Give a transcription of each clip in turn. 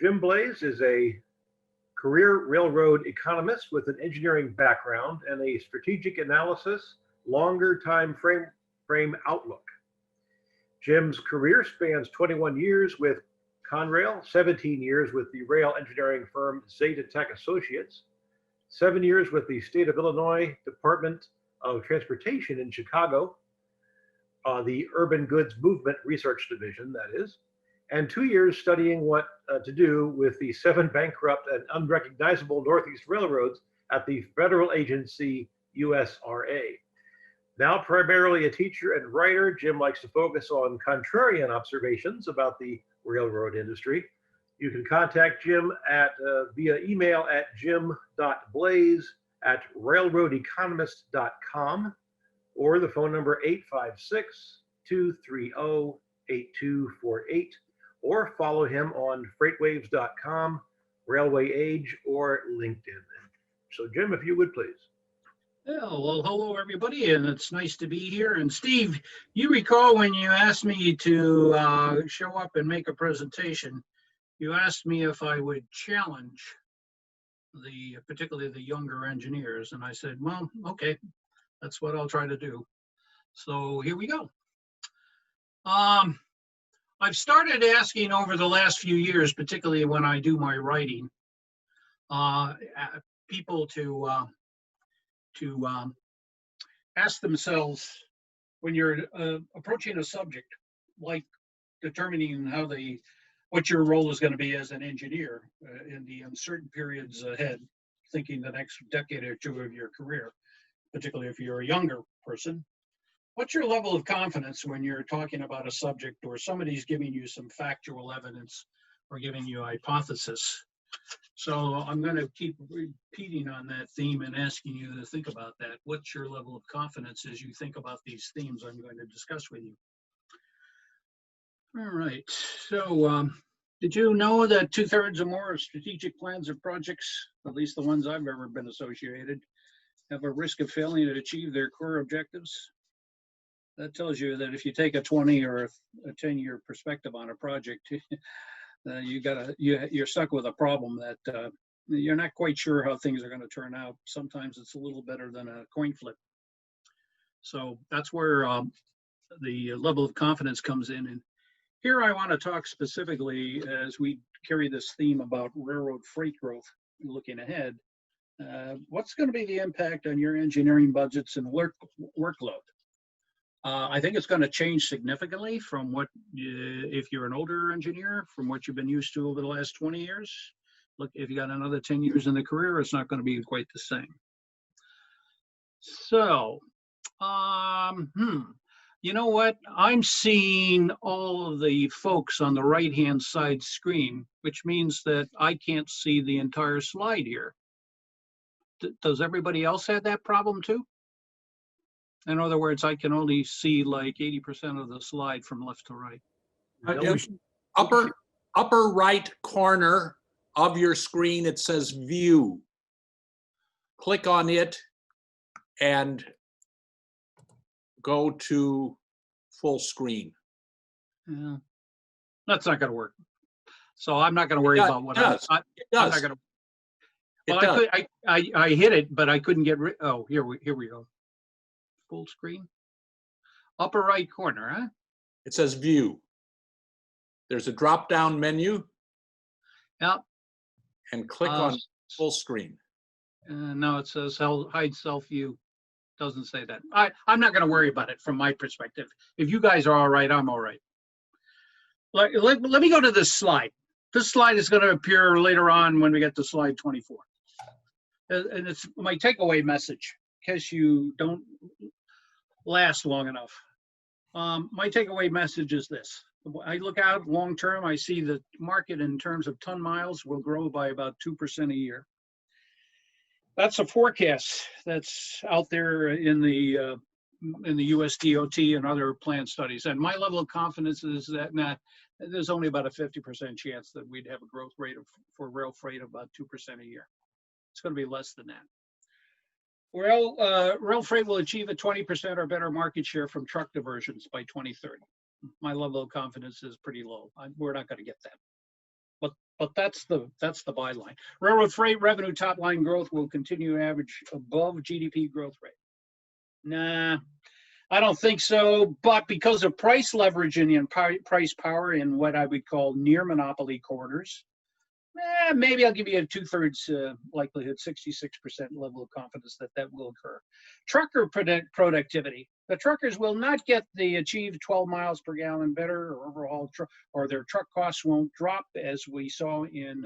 Jim Blaze is a career railroad economist with an engineering background and a strategic analysis, longer time frame outlook. Jim's career spans 21 years with Conrail, 17 years with the rail engineering firm Zeta Tech Associates, 7 years with the State of Illinois Department of Transportation in Chicago, the Urban Goods Movement Research Division, that is, and 2 years studying what to do with the 7 bankrupt and unrecognizable Northeast railroads at the federal agency USRA. Now primarily a teacher and writer, Jim likes to focus on contrarian observations about the railroad industry. You can contact Jim via email at jim.blaze@railroadeconomist.com or the phone number 856-230-8248, or follow him on freightwaves.com, Railway Age, or LinkedIn. So Jim, if you would please. Yeah, well, hello everybody, and it's nice to be here. And Steve, you recall when you asked me to show up and make a presentation, you asked me if I would challenge particularly the younger engineers, and I said, well, okay, that's what I'll try to do. So here we go. I've started asking over the last few years, particularly when I do my writing, people to ask themselves, when you're approaching a subject like determining what your role is going to be as an engineer in the uncertain periods ahead, thinking the next decade or two of your career, particularly if you're a younger person. What's your level of confidence when you're talking about a subject or somebody's giving you some factual evidence or giving you a hypothesis? So I'm going to keep repeating on that theme and asking you to think about that. What's your level of confidence as you think about these themes I'm going to discuss with you? All right. So did you know that 2/3 or more of strategic plans or projects, at least the ones I've ever been associated, have a risk of failing to achieve their core objectives? That tells you that if you take a 20 or a 10-year perspective on a project, you're stuck with a problem that you're not quite sure how things are going to turn out. Sometimes it's a little better than a coin flip. So that's where the level of confidence comes in. And here I want to talk specifically, as we carry this theme about railroad freight growth looking ahead, what's going to be the impact on your engineering budgets and workload? I think it's going to change significantly from what, if you're an older engineer, from what you've been used to over the last 20 years. Look, if you got another 10 years in the career, it's not going to be quite the same. So, you know what? I'm seeing all of the folks on the right-hand side screen, which means that I can't see the entire slide here. Does everybody else have that problem too? In other words, I can only see like 80% of the slide from left to right. Upper right corner of your screen, it says View. Click on it and go to full screen. Yeah, that's not going to work. So I'm not going to worry about what I'm not going to. Well, I hit it, but I couldn't get rid. Oh, here we go. Full screen, upper right corner, huh? It says View. There's a drop-down menu. Yep. And click on full screen. No, it says hide self-view. Doesn't say that. I'm not going to worry about it from my perspective. If you guys are all right, I'm all right. Let me go to this slide. This slide is going to appear later on when we get to slide 24. And it's my takeaway message, in case you don't last long enough. My takeaway message is this. I look out long term, I see the market in terms of ton miles will grow by about 2% a year. That's a forecast that's out there in the USDOT and other plan studies. And my level of confidence is that there's only about a 50% chance that we'd have a growth rate for rail freight of about 2% a year. It's going to be less than that. Rail freight will achieve a 20% or better market share from truck diversions by 2030. My level of confidence is pretty low. We're not going to get that. But But that's the byline. Railroad freight revenue top line growth will continue to average above GDP growth rate. Nah, I don't think so. But because of price leverage and price power in what I would call near monopoly corridors, maybe I'll give you a 2/3 likelihood, 66% level of confidence that that will occur. Trucker productivity. The truckers will not get the achieved 12 miles per gallon better or overall, or their truck costs won't drop, as we saw in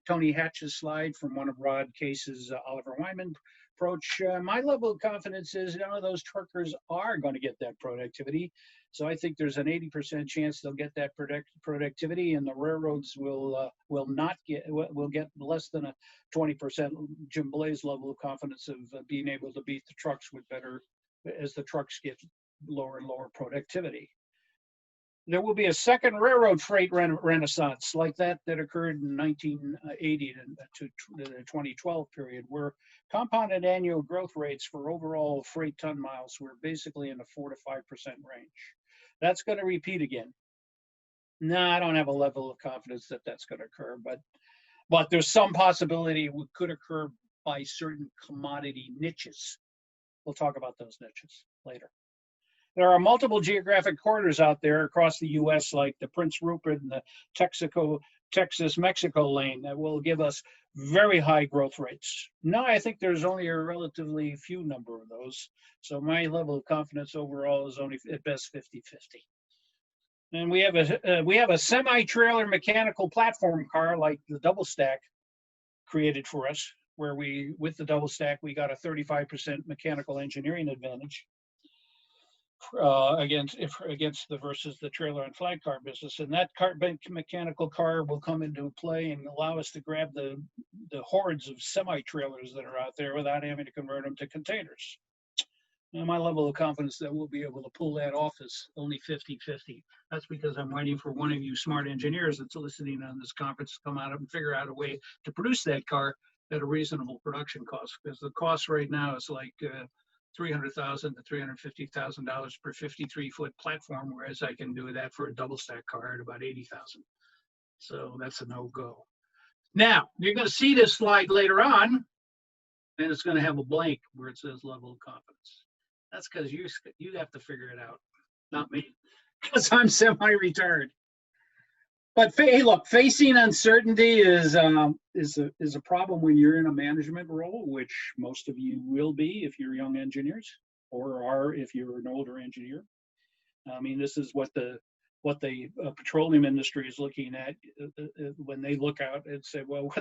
Tony Hatch's slide from one of Rod Case's Oliver Wyman approach. My level of confidence is none of those truckers are going to get that productivity. So I think there's an 80% chance they'll get that productivity, and the railroads will get less than a 20% Jim Blaze level of confidence of being able to beat the trucks with better, as the trucks get lower and lower productivity. There will be a second railroad freight renaissance like that occurred in 1980 to the 2012 period, where compounded annual growth rates for overall freight ton miles were basically in the 4 to 5% range. That's going to repeat again. No, I don't have a level of confidence that that's going to occur, but there's some possibility it could occur by certain commodity niches. We'll talk about those niches later. There are multiple geographic corridors out there across the U.S., like the Prince Rupert and the Texas-Mexico lane, that will give us very high growth rates. No, I think there's only a relatively few number of those. So my level of confidence overall is only at best 50-50. And we have a semi-trailer mechanical platform car like the double stack created for us, where with the double stack, we got a 35% mechanical engineering advantage against versus the trailer and flag car business. And that mechanical car will come into play and allow us to grab the hordes of semi-trailers that are out there without having to convert them to containers. And my level of confidence that we'll be able to pull that off is only 50-50. That's because I'm waiting for one of you smart engineers that's listening on this conference to come out and figure out a way to produce that car at a reasonable production cost, because the cost right now is like $300,000 to $350,000 per 53-foot platform, whereas I can do that for a double stack car at about $80,000. So that's a no-go. Now, you're going to see this slide later on, and it's going to have a blank where it says level of confidence. That's because you have to figure it out, not me, because I'm semi-retired. But hey, look, facing uncertainty is a problem when you're in a management role, which most of you will be if you're young engineers, or are if you're an older engineer. I mean, this is what the petroleum industry is looking at when they look out and say, well,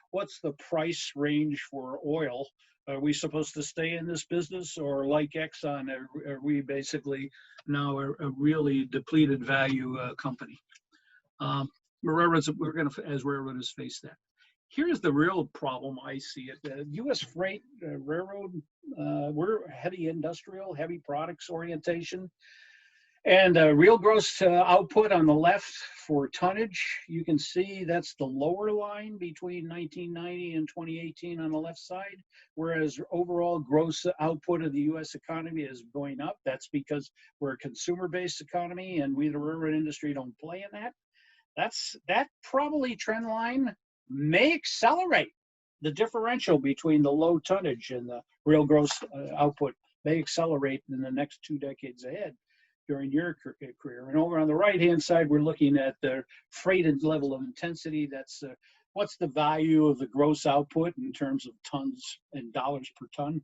what's the price range for oil? Are we supposed to stay in this business, or like Exxon, are we basically now a really depleted value company? Railroads, as railroaders face that. Here's the real problem I see it. The U.S. freight railroad, we're heavy industrial, heavy products orientation. And real gross output on the left for tonnage, you can see that's the lower line between 1990 and 2018 on the left side, whereas overall gross output of the U.S. economy is going up. That's because we're a consumer-based economy, and we, the railroad industry, don't play in that. That probably trend line may accelerate. The differential between the low tonnage and the real gross output may accelerate in the next 2 decades ahead during your career. And over on the right-hand side, we're looking at the freighted level of intensity. That's what's the value of the gross output in terms of tons and dollars per ton.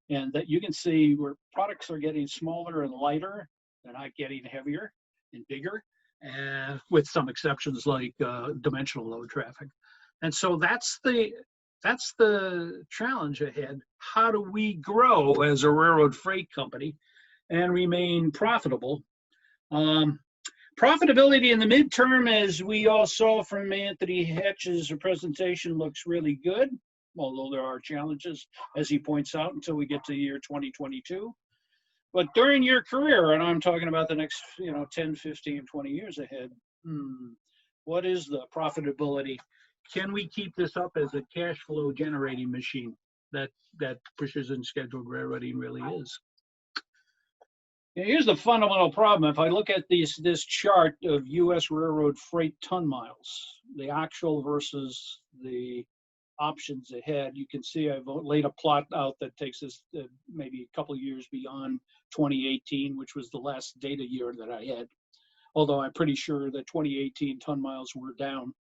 And that you can see where products are getting smaller and lighter. They're not getting heavier and bigger, with some exceptions like dimensional load traffic. And so that's the challenge ahead. How do we grow as a railroad freight company and remain profitable? Profitability in the midterm, as we all saw from Anthony Hatch's presentation, looks really good, although there are challenges, as he points out, until we get to the year 2022. But during your career, and I'm talking about the next 10, 15, 20 years ahead, what is the profitability? Can we keep this up as a cash flow generating machine that precision scheduled railroading really is? And here's the fundamental problem. If I look at this chart of U.S. railroad freight ton miles, the actual versus the options ahead, you can see I've laid a plot out that takes us maybe a couple of years beyond 2018, which was the last data year that I had. Although I'm pretty sure that 2018 ton miles were down,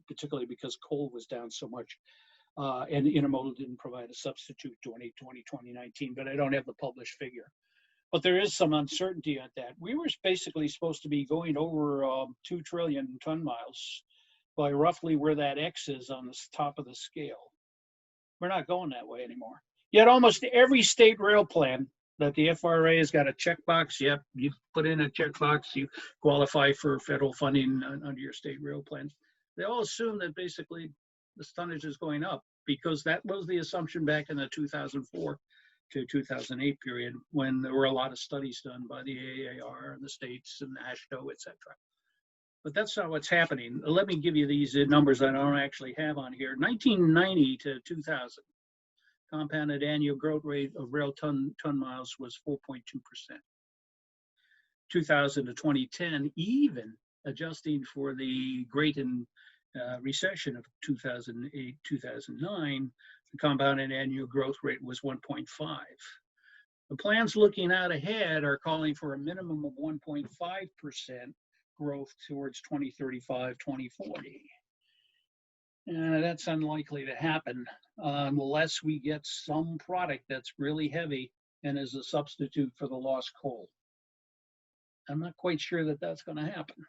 particularly because coal was down so much. And intermodal didn't provide a substitute 2020, 2019, but I don't have the published figure. But there is some uncertainty at that. We were basically supposed to be going over 2 trillion ton miles by roughly where that X is on the top of the scale. We're not going that way anymore. Yet almost every state rail plan that the FRA has got a checkbox. Yep, you put in a checkbox, you qualify for federal funding under your state rail plans. They all assume that basically the tonnage is going up because that was the assumption back in the 2004 to 2008 period when there were a lot of studies done by the AAR and the states and AASHTO, et cetera. But that's not what's happening. Let me give you these numbers I don't actually have on here. 1990 to 2000, compounded annual growth rate of rail ton miles was 4.2%. 2000 to 2010, even adjusting for the great recession of 2008, 2009, the compounded annual growth rate was 1.5. The plans looking out ahead are calling for a minimum of 1.5% growth towards 2035, 2040. That's unlikely to happen unless we get some product that's really heavy and is a substitute for the lost coal. I'm not quite sure that that's going to happen.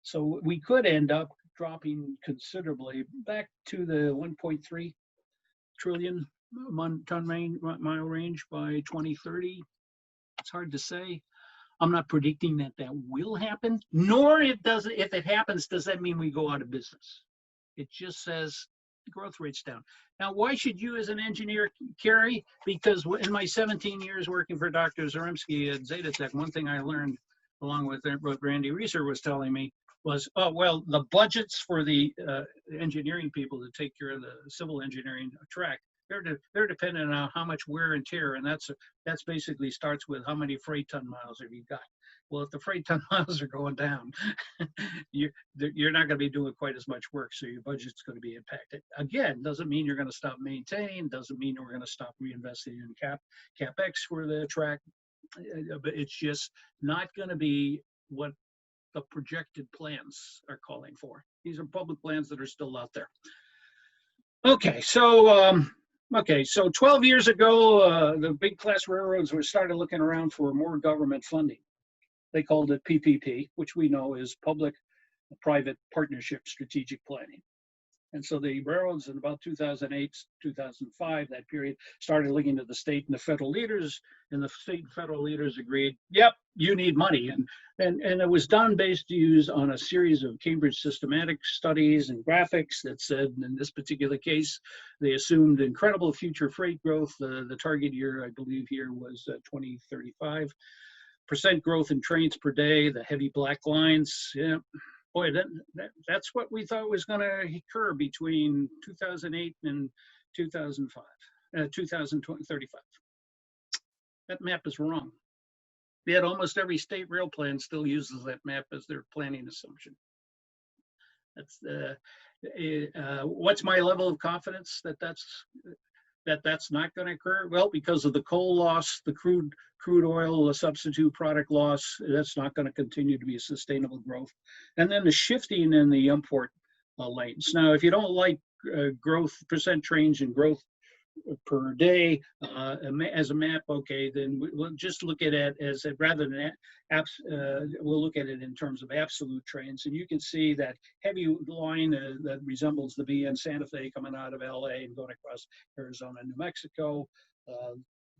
So we could end up dropping considerably back to the 1.3 trillion ton mile range by 2030. It's hard to say. I'm not predicting that that will happen, nor if it happens, does that mean we go out of business? It just says the growth rate's down. Now, why should you as an engineer carry? Because in my 17 years working for Dr. Zaremski at Zetatech, one thing I learned along with what Randy Reeser was telling me was, oh, well, the budgets for the engineering people to take care of the civil engineering track, they're dependent on how much wear and tear, and that's basically starts with how many freight ton miles have you got. Well, if the freight ton miles are going down, you're not going to be doing quite as much work, so your budget's going to be impacted. Again, doesn't mean you're going to stop maintaining, doesn't mean we're going to stop reinvesting in CapEx for the track, but it's just not going to be what the projected plans are calling for. These are public plans that are still out there. Okay, so 12 years ago, the big class railroads were started looking around for more government funding. They called it PPP, which we know is public-private partnership strategic planning. And so the railroads in about 2008, 2005, that period, started looking to the state and the federal leaders, and the state and federal leaders agreed, yep, you need money. And it was done based on a series of Cambridge systematic studies and graphics that said, in this particular case, they assumed incredible future freight growth. The target year, I believe here, was 2035. % growth in trains per day, the heavy black lines, yeah. Boy, that's what we thought was going to occur between 2008 and 2005, 2035. That map is wrong. Yet almost every state rail plan still uses that map as their planning assumption. What's my level of confidence that that's not going to occur? Well, because of the coal loss, the crude oil, the substitute product loss, that's not going to continue to be a sustainable growth. And then the shifting in the import lanes. Now, if you don't like growth, % change in growth per day as a map, okay, then we'll just look at it as rather than we'll look at it in terms of absolute trains. And you can see that heavy line that resembles the BN Santa Fe coming out of LA and going across Arizona, New Mexico.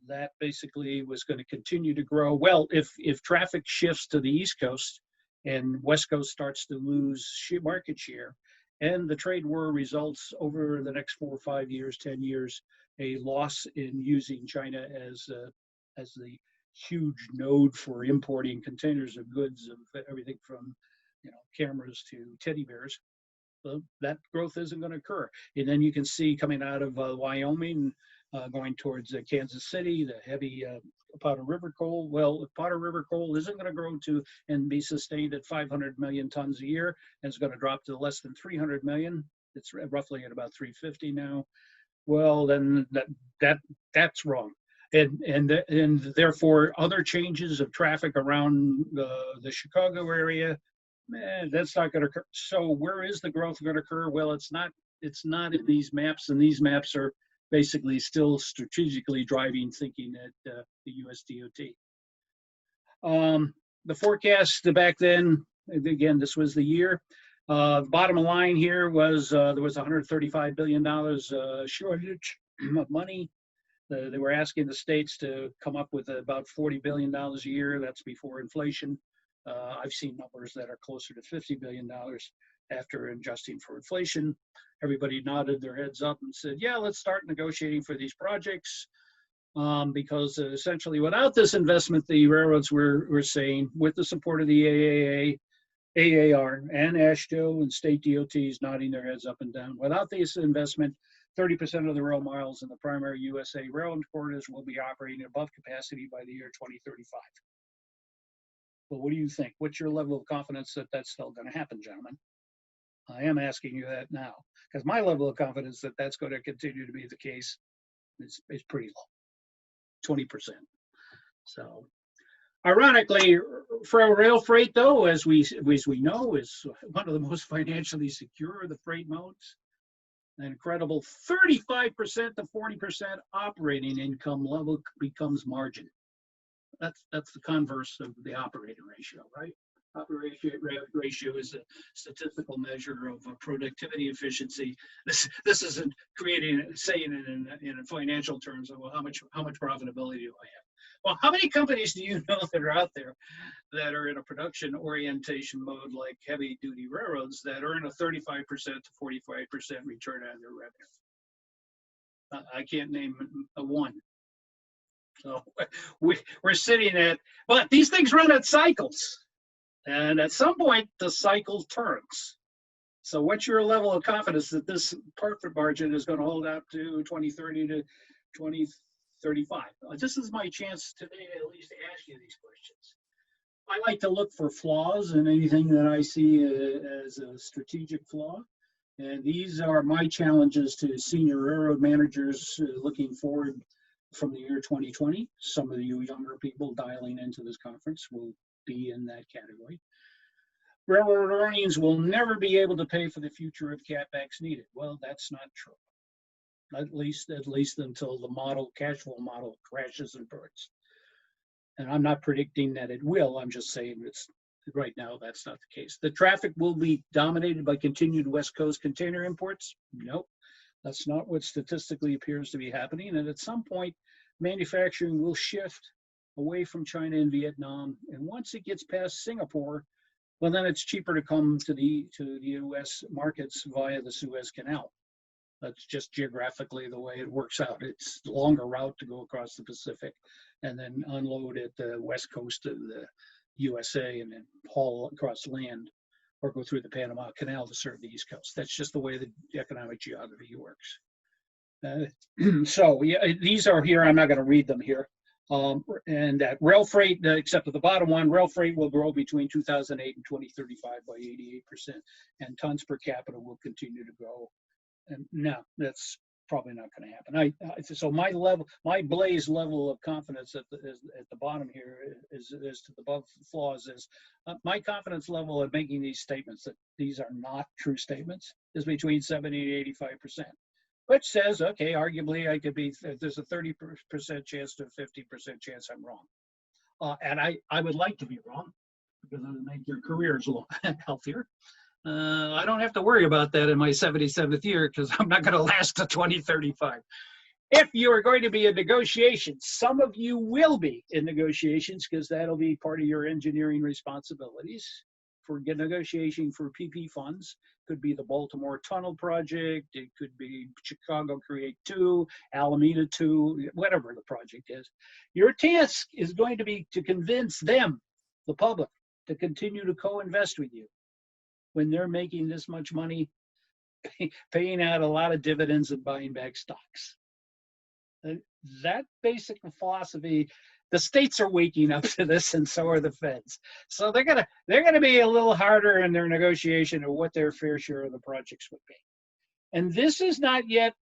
That basically was going to continue to grow. Well, if traffic shifts to the East Coast and West Coast starts to lose market share, and the trade war results over the next 4 or 5 years, 10 years, a loss in using China as the huge node for importing containers of goods of everything from cameras to teddy bears. Well, that growth isn't going to occur. And then you can see coming out of Wyoming, going towards Kansas City, the heavy Powder River coal. Well, if Powder River coal isn't going to grow to and be sustained at 500 million tons a year, and it's going to drop to less than 300 million, it's roughly at about 350 now. Well, then that's wrong. And therefore other changes of traffic around the Chicago area, that's not going to occur. So where is the growth going to occur? Well, it's not in these maps, and these maps are basically still strategically driving thinking at the US DOT. The forecast back then, again, this was the year. Bottom line here was there was $135 billion shortage of money. They were asking the states to come up with about $40 billion a year. That's before inflation. I've seen numbers that are closer to $50 billion after adjusting for inflation. Everybody nodded their heads up and said, yeah, let's start negotiating for these projects. Because essentially without this investment, the railroads were saying, with the support of the AAR and AASHTO and state DOTs nodding their heads up and down, without this investment, 30% of the rail miles in the primary USA rail corridors will be operating above capacity by the year 2035. Well, what do you think? What's your level of confidence that that's still going to happen, gentlemen? I am asking you that now, because my level of confidence that that's going to continue to be the case is pretty low, 20%. So, ironically, for rail freight, though, as we know, is one of the most financially secure of the freight modes. An incredible 35% to 40% operating income level becomes margin. That's the converse of the operating ratio, right? Operating ratio is a statistical measure of productivity efficiency. This isn't saying it in financial terms of, well, how much profitability do I have? Well, how many companies do you know that are out there that are in a production orientation mode like heavy duty railroads that earn a 35% to 45% return on their revenue? I can't name a one. So we're sitting at, but these things run at cycles. And at some point, the cycle turns. So what's your level of confidence that this profit margin is going to hold out to 2030 to 2035? This is my chance today at least to ask you these questions. I like to look for flaws in anything that I see as a strategic flaw. And these are my challenges to senior railroad managers looking forward from the year 2020. Some of you younger people dialing into this conference will be in that category. Railroad earnings will never be able to pay for the future of CapEx needed. Well, that's not true. At least until the cash flow model crashes and burns. And I'm not predicting that it will. I'm just saying right now that's not the case. The traffic will be dominated by continued West Coast container imports. Nope, that's not what statistically appears to be happening. And at some point, manufacturing will shift away from China and Vietnam. And once it gets past Singapore, well, then it's cheaper to come to the U.S. markets via the Suez Canal. That's just geographically the way it works out. It's a longer route to go across the Pacific and then unload at the west coast of the USA and then haul across land or go through the Panama Canal to serve the East Coast. That's just the way the economic geography works. So yeah, these are here. I'm not going to read them here. And that rail freight, except for the bottom one, rail freight will grow between 2008 and 2035 by 88%, and tons per capita will continue to grow. And no, that's probably not going to happen. So my Blaze level of confidence at the bottom here is to the above flaws is my confidence level of making these statements that these are not true statements is between 70 and 85%. Which says, okay, arguably I could be, there's a 30% chance to a 50% chance I'm wrong. And I would like to be wrong because it would make your careers a little healthier. I don't have to worry about that in my 77th year because I'm not going to last to 2035. If you are going to be in negotiations, some of you will be in negotiations because that'll be part of your engineering responsibilities for negotiation for PP funds. Could be the Baltimore Tunnel Project, it could be Chicago Create 2, Alameda 2, whatever the project is. Your task is going to be to convince them, the public, to continue to co-invest with you when they're making this much money, paying out a lot of dividends and buying back stocks. That basic philosophy, the states are waking up to this, and so are the feds. So they're gonna be a little harder in their negotiation of what their fair share of the projects would be. And this is not yet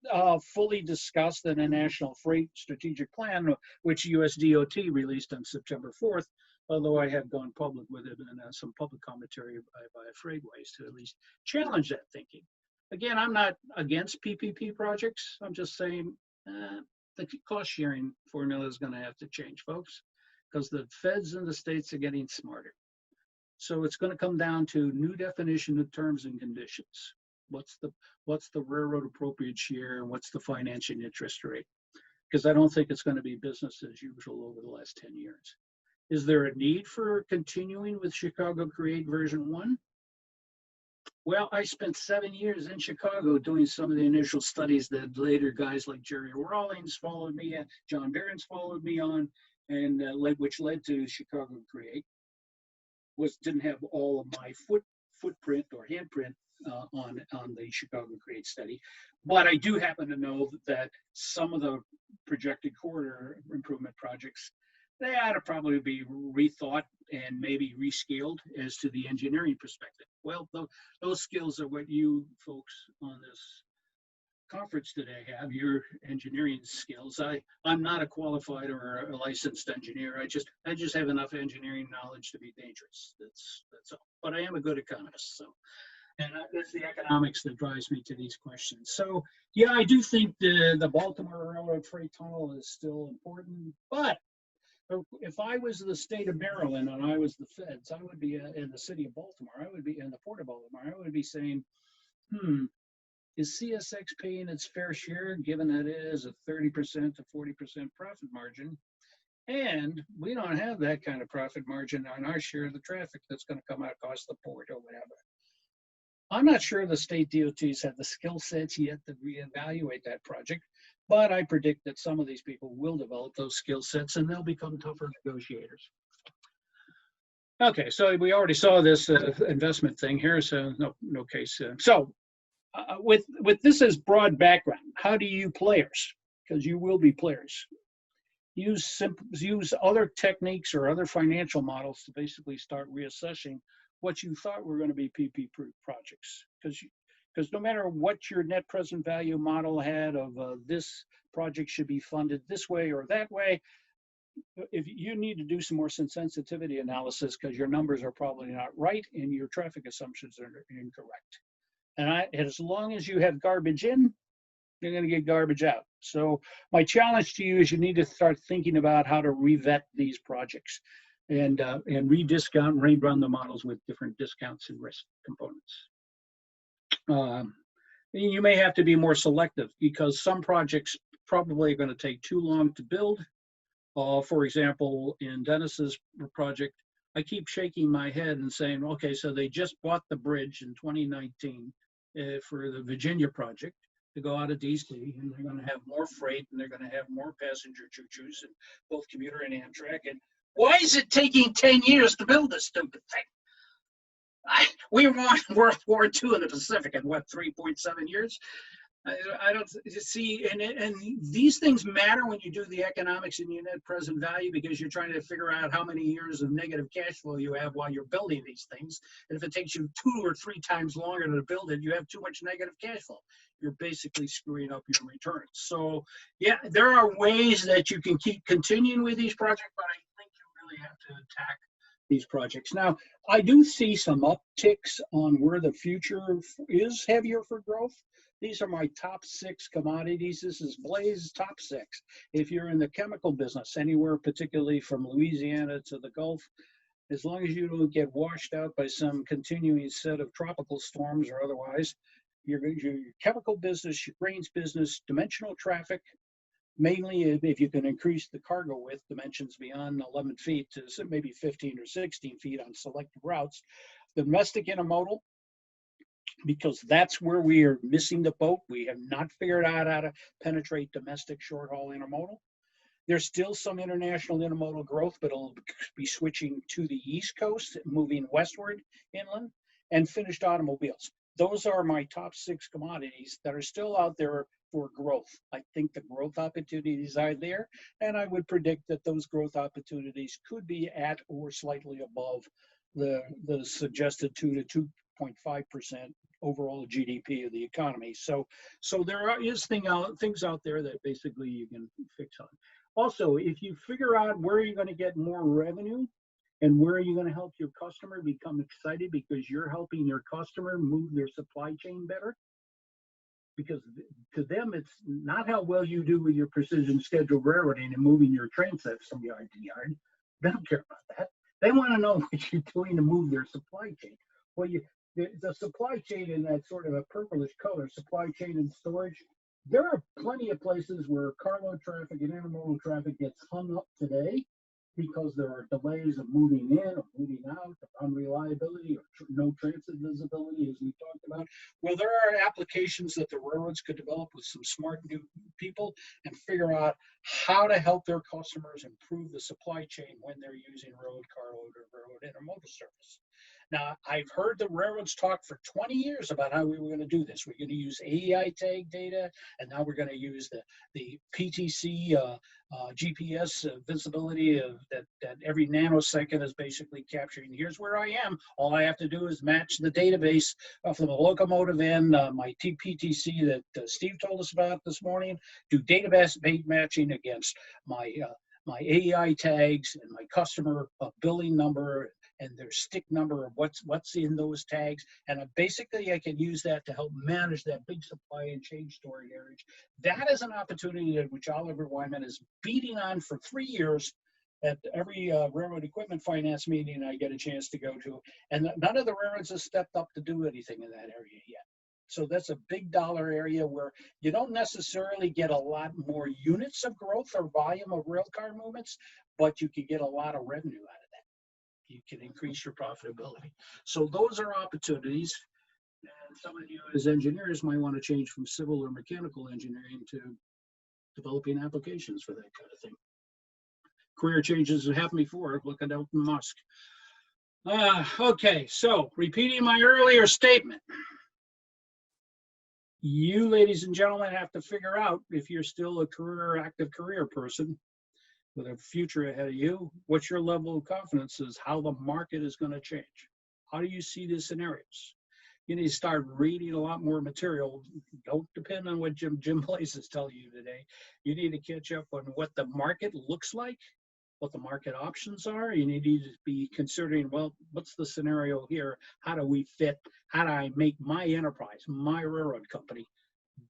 fully discussed in a National Freight Strategic Plan, which USDOT released on September 4th, although I have gone public with it and some public commentary by Freightways to at least challenge that thinking. Again, I'm not against PPP projects. I'm just saying the cost sharing formula is going to have to change, folks, because the feds and the states are getting smarter. So it's going to come down to new definition of terms and conditions. What's the railroad appropriate share and what's the financing interest rate? Because I don't think it's going to be business as usual over the last 10 years. Is there a need for continuing with Chicago Create version 1? Well, I spent 7 years in Chicago doing some of the initial studies that later guys like Jerry Rawlings followed me, John Behrens followed me on, and which led to Chicago Create. Didn't have all of my footprint or handprint on the Chicago Create study, but I do happen to know that some of the projected corridor improvement projects, they ought to probably be rethought and maybe rescaled as to the engineering perspective. Well, those skills are what you folks on this conference today have, your engineering skills. I'm not a qualified or a licensed engineer. I just have enough engineering knowledge to be dangerous. That's all. But I am a good economist, so. And it's the economics that drives me to these questions. So, yeah, I do think the Baltimore Railroad Freight Tunnel is still important. But if I was the state of Maryland and I was the feds, I would be in the city of Baltimore. I would be in the port of Baltimore. I would be saying, is CSX paying its fair share, given that it is a 30% to 40% profit margin? And we don't have that kind of profit margin on our share of the traffic that's going to come out across the port or whatever. I'm not sure the state DOTs have the skill sets yet to reevaluate that project, but I predict that some of these people will develop those skill sets and they'll become tougher negotiators. Okay, so we already saw this investment thing here, so no case. With this as broad background, how do you players, because you will be players, use other techniques or other financial models to basically start reassessing what you thought were going to be PPP projects? Because no matter what your net present value model had of this project should be funded this way or that way, if you need to do some more sensitivity analysis because your numbers are probably not right and your traffic assumptions are incorrect. And as long as you have garbage in, you're going to get garbage out. So my challenge to you is you need to start thinking about how to revet these projects and rediscount and rerun the models with different discounts and risk components. You may have to be more selective because some projects probably are going to take too long to build. For example, in Dennis's project, I keep shaking my head and saying, okay, so they just bought the bridge in 2019 for the Virginia project to go out of DC, and they're going to have more freight and they're going to have more passenger choo-choos and both commuter and Amtrak. And why is it taking 10 years to build this stupid thing? We won World War II in the Pacific in what, 3.7 years? I don't see, and these things matter when you do the economics and your net present value because you're trying to figure out how many years of negative cash flow you have while you're building these things. And if it takes you 2 or 3 times longer to build it, you have too much negative cash flow. You're basically screwing up your returns. So yeah, there are ways that you can keep continuing with these projects, but I think you really have to attack these projects. Now, I do see some upticks on where the future is heavier for growth. These are my top 6 commodities. This is Blaze's top 6. If you're in the chemical business, anywhere particularly from Louisiana to the Gulf, as long as you don't get washed out by some continuing set of tropical storms or otherwise, your chemical business, your grains business, dimensional traffic, mainly if you can increase the cargo width dimensions beyond 11 feet to maybe 15 or 16 feet on selected routes. Domestic intermodal, because that's where we are missing the boat. We have not figured out how to penetrate domestic short-haul intermodal. There's still some international intermodal growth, but it'll be switching to the East Coast, moving westward inland, and finished automobiles. those are my top 6 commodities that are still out there for growth. I think the growth opportunities are there, and I would predict that those growth opportunities could be at or slightly above the suggested 2 to 2.5% overall GDP of the economy. So there is things out there that basically you can fix on. Also, if you figure out where you're going to get more revenue and where are you going to help your customer become excited because you're helping your customer move their supply chain better, because to them, it's not how well you do with your precision scheduled railroading and moving your train sets from yard to yard. They don't care about that. They want to know what you're doing to move their supply chain. Well, the supply chain in that sort of a purplish color, supply chain and storage, there are plenty of places where carload traffic and intermodal traffic gets hung up today because there are delays of moving in or moving out, unreliability or no transit visibility, as we talked about. Well, there are applications that the railroads could develop with some smart new people and figure out how to help their customers improve the supply chain when they're using road, carload, or road intermodal service. Now, I've heard the railroads talk for 20 years about how we were going to do this. We're going to use AEI tag data, and now we're going to use the PTC GPS visibility of that every nanosecond is basically capturing. Here's where I am. All I have to do is match the database from the locomotive end, my PTC that Steve told us about this morning, do database matching against my AEI tags and my customer billing number and their stick number of what's in those tags. And basically I can use that to help manage that big supply and chain storage area. That is an opportunity which Oliver Wyman is beating on for 3 years at every railroad equipment finance meeting I get a chance to go to. And none of the railroads have stepped up to do anything in that area yet. So that's a big dollar area where you don't necessarily get a lot more units of growth or volume of rail car movements, but you can get a lot of revenue out of that. You can increase your profitability. So those are opportunities. And some of you as engineers might want to change from civil or mechanical engineering to developing applications for that kind of thing. Career changes have happened before. Look at Elon Musk. Okay, so repeating my earlier statement. You, ladies and gentlemen, have to figure out if you're still a active career person with a future ahead of you, what your level of confidence is, how the market is going to change. How do you see the scenarios? You need to start reading a lot more material. Don't depend on what Jim Place is telling you today. You need to catch up on what the market looks like, what the market options are. You need to be considering, well, what's the scenario here? How do we fit? How do I make my enterprise, my railroad company,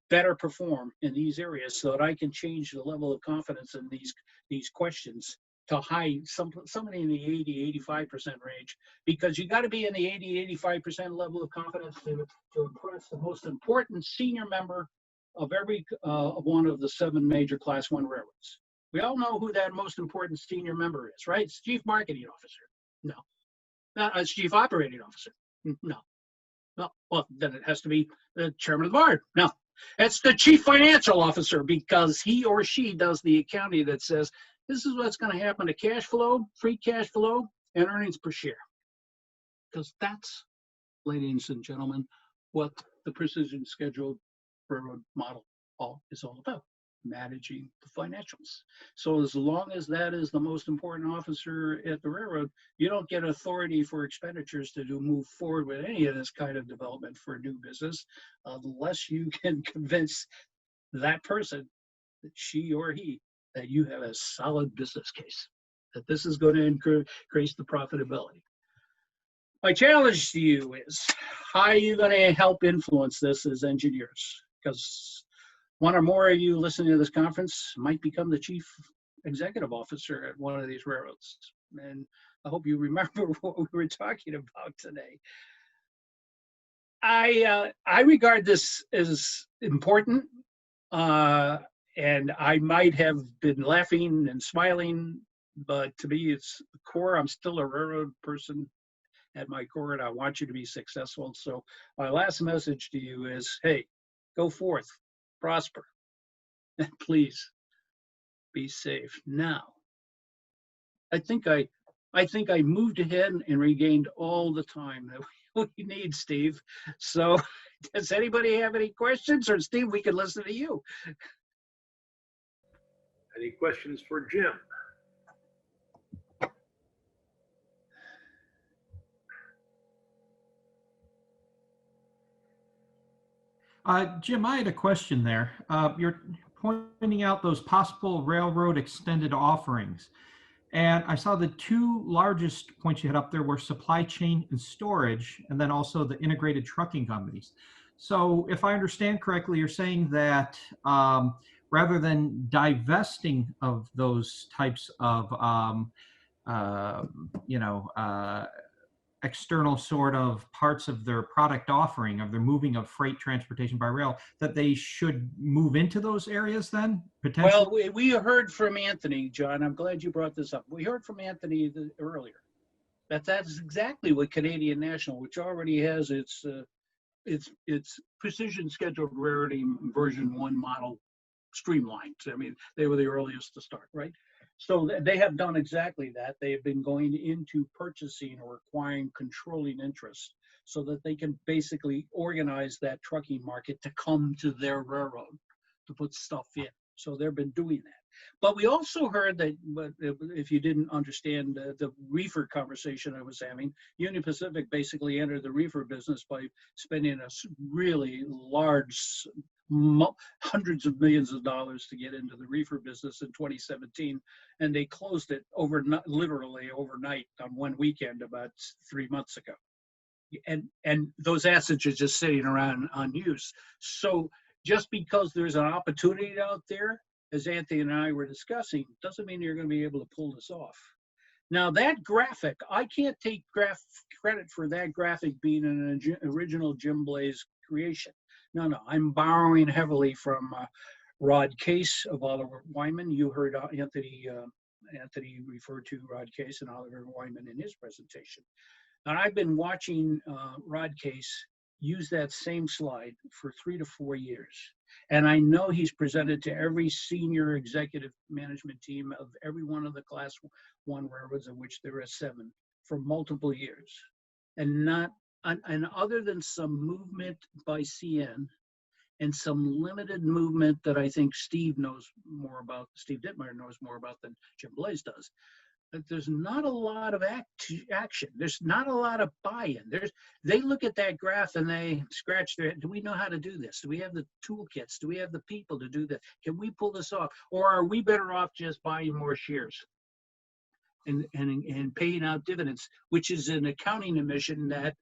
better perform in these areas so that I can change the level of confidence in these questions to somebody in the 80-85% range, because you got to be in the 80-85% level of confidence to impress the most important senior member of every one of the 7 major Class 1 railroads. We all know who that most important senior member is, right? It's Chief Marketing Officer. No. It's Chief Operating Officer. No. No. Well, then it has to be the Chairman of the Board. No. It's the Chief Financial Officer, because he or she does the accounting that says, this is what's going to happen to cash flow, free cash flow, and earnings per share. Because that's, ladies and gentlemen, what the precision scheduled railroad model is all about. Managing the financials. So as long as that is the most important officer at the railroad, you don't get authority for expenditures to move forward with any of this kind of development for a new business, unless you can convince that person, that she or he, that you have a solid business case, that this is going to increase the profitability. My challenge to you is, how are you going to help influence this as engineers? Because one or more of you listening to this conference might become the chief executive officer at one of these railroads. And I hope you remember what we were talking about today. I regard this as important, and I might have been laughing and smiling, but to me, it's the core. I'm still a railroad person at my core, and I want you to be successful. So my last message to you is, hey, go forth. Prosper, and please be safe. Now, I think I moved ahead and regained all the time that we need, Steve. So does anybody have any questions? Or Steve, we can listen to you. Any questions for Jim? Jim, I had a question there. You're pointing out those possible railroad extended offerings. And I saw the two largest points you had up there were supply chain and storage, and then also the integrated trucking companies. So if I understand correctly, you're saying that rather than divesting of those types of, external sort of parts of their product offering, of their moving of freight transportation by rail, that they should move into those areas then, potentially? Well, we heard from Anthony, John. I'm glad you brought this up. We heard from Anthony earlier that's exactly what Canadian National, which already has its precision scheduled rarity version 1 model streamlined. I mean, they were the earliest to start, right? So they have done exactly that. They have been going into purchasing or acquiring controlling interest so that they can basically organize that trucking market to come to their railroad to put stuff in. So they've been doing that. But we also heard that, if you didn't understand the reefer conversation I was having, Union Pacific basically entered the reefer business by spending a really large, hundreds of millions of dollars to get into the reefer business in 2017, and they closed it literally overnight on one weekend about 3 months ago. And those assets are just sitting around unused. So just because there's an opportunity out there, as Anthony and I were discussing, doesn't mean you're going to be able to pull this off. Now that graphic, I can't take credit for that graphic being an original Jim Blaze creation. No, I'm borrowing heavily from Rod Case of Oliver Wyman. You heard Anthony refer to Rod Case and Oliver Wyman in his presentation. And I've been watching Rod Case use that same slide for 3 to 4 years. And I know he's presented to every senior executive management team of every one of the Class 1 railroads, of which there are 7, for multiple years. And other than some movement by CN and some limited movement that I think Steve Ditmeyer knows more about than Jim Blaze does, there's not a lot of action. There's not a lot of buy-in. They look at that graph and they scratch their head. Do we know how to do this? Do we have the toolkits? Do we have the people to do this? Can we pull this off? Or are we better off just buying more shares and paying out dividends, which is an accounting omission that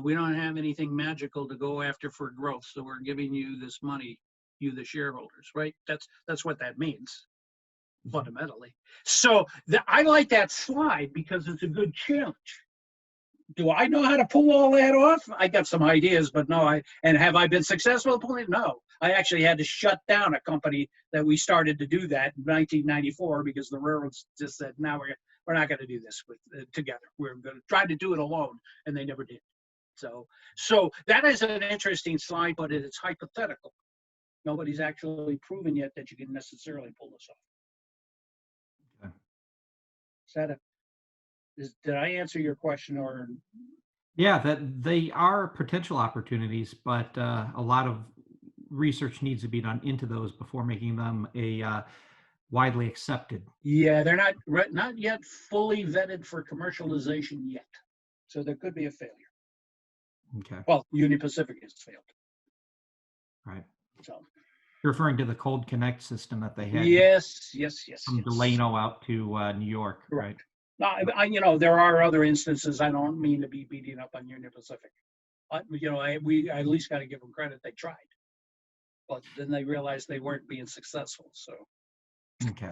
we don't have anything magical to go after for growth. So we're giving you this money, you the shareholders, right? That's what that means, fundamentally. So I like that slide because it's a good challenge. Do I know how to pull all that off? I got some ideas, but no. And have I been successful at pulling it? No. I actually had to shut down a company that we started to do that in 1994 because the railroads just said, "No, we're not going to do this together. We're going to try to do it alone," and they never did. So that is an interesting slide, but it's hypothetical. Nobody's actually proven yet that you can necessarily pull this off. Okay. Did I answer your question? Or Yeah, that they are potential opportunities, but a lot of research needs to be done into those before making them widely accepted. Yeah, they're not yet fully vetted for commercialization yet, so there could be a failure. Okay. Well, Union Pacific has failed. Right. So you're referring to the Cold Connect system that they had. Yes. From Delano out to New York, right? Now, there are other instances. I don't mean to be beating up on Union Pacific. We at least got to give them credit. They tried, but then they realized they weren't being successful. So. Okay.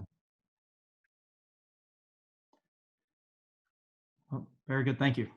Well, very good. Thank you.